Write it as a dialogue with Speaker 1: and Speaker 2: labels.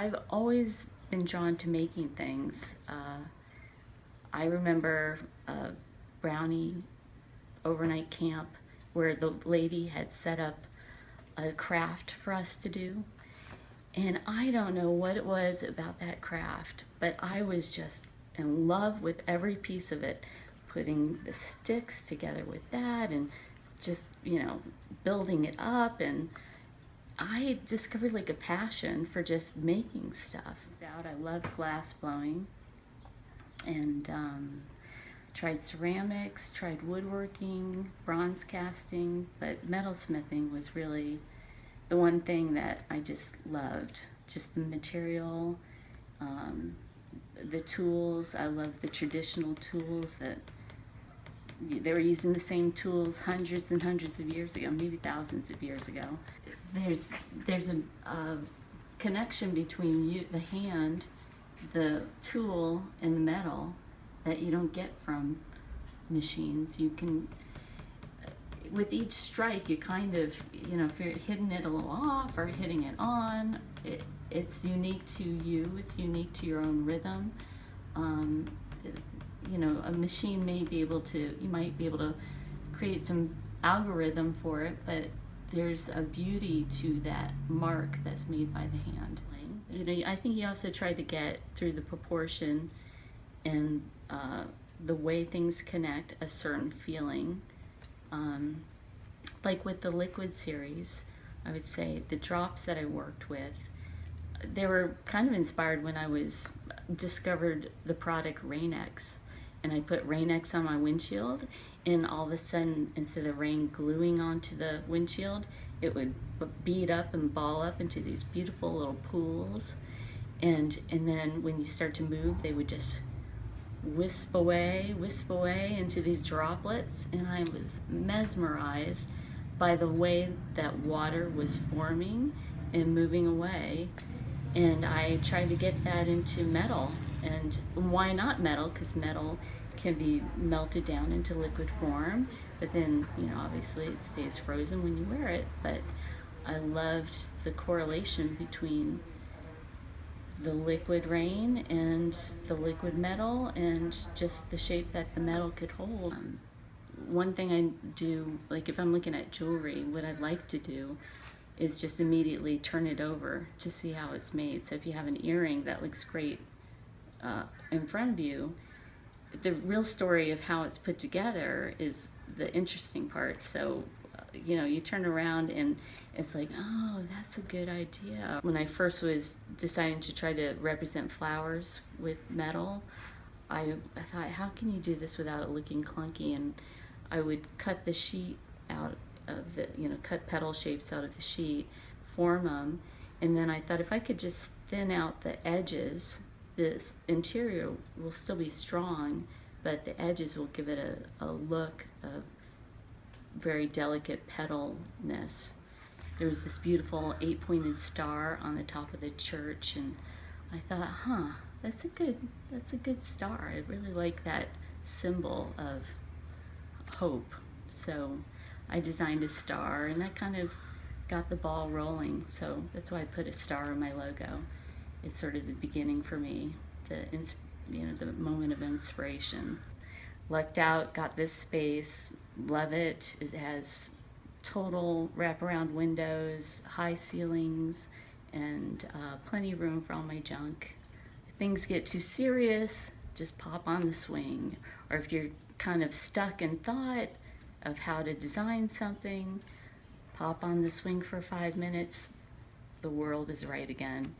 Speaker 1: I've always been drawn to making things. I remember a brownie overnight camp where the lady had set up a craft for us to do. And I don't know what it was about that craft, but I was just in love with every piece of it, putting the sticks together with that and just, building it up. And I discovered like a passion for just making stuff. I love glass blowing and tried ceramics, tried woodworking, bronze casting, but metalsmithing was really the one thing that I just loved. Just the material, the tools. I love the traditional tools that they were using the same tools hundreds and hundreds of years ago, maybe thousands of years ago. There's a connection between the hand, the tool, and the metal that you don't get from machines. You can, with each strike, you kind of, if you're hitting it a little off or hitting it on, it's unique to you, it's unique to your own rhythm. A machine may be able to, you might be able to create some algorithm for it, but there's a beauty to that mark that's made by the hand. I think he also tried to get through the proportion and the way things connect a certain feeling. Like with the liquid series, I would say the drops that I worked with, they were kind of inspired when I discovered the product Rain-X, and I put Rain-X on my windshield, and all of a sudden, instead of rain gluing onto the windshield, it would bead up and ball up into these beautiful little pools, and then when you start to move, they would just wisp away into these droplets, and I was mesmerized by the way that water was forming and moving away. And I tried to get that into metal. And why not metal? Because metal can be melted down into liquid form, but then, obviously it stays frozen when you wear it. But I loved the correlation between the liquid rain and the liquid metal and just the shape that the metal could hold. One thing I do, like if I'm looking at jewelry, what I'd like to do is just immediately turn it over to see how it's made. So if you have an earring that looks great in front of you, the real story of how it's put together is the interesting part. So you turn around and it's like, oh, that's a good idea. When I first was deciding to try to represent flowers with metal, I thought, how can you do this without it looking clunky? And I would cut the sheet out of the, cut petal shapes out of the sheet, form them, and then I thought if I could just thin out the edges, this interior will still be strong, but the edges will give it a look of very delicate petalness. There was this beautiful 8-pointed star on the top of the church, and I thought, that's a good star. I really like that symbol of hope. So I designed a star, and that kind of got the ball rolling. So that's why I put a star in my logo. It's sort of the beginning for me, the moment of inspiration. Lucked out, got this space, love it. It has total wraparound windows, high ceilings, and plenty of room for all my junk. If things get too serious, just pop on the swing. Or if you're kind of stuck in thought of how to design something, pop on the swing for 5 minutes. The world is right again.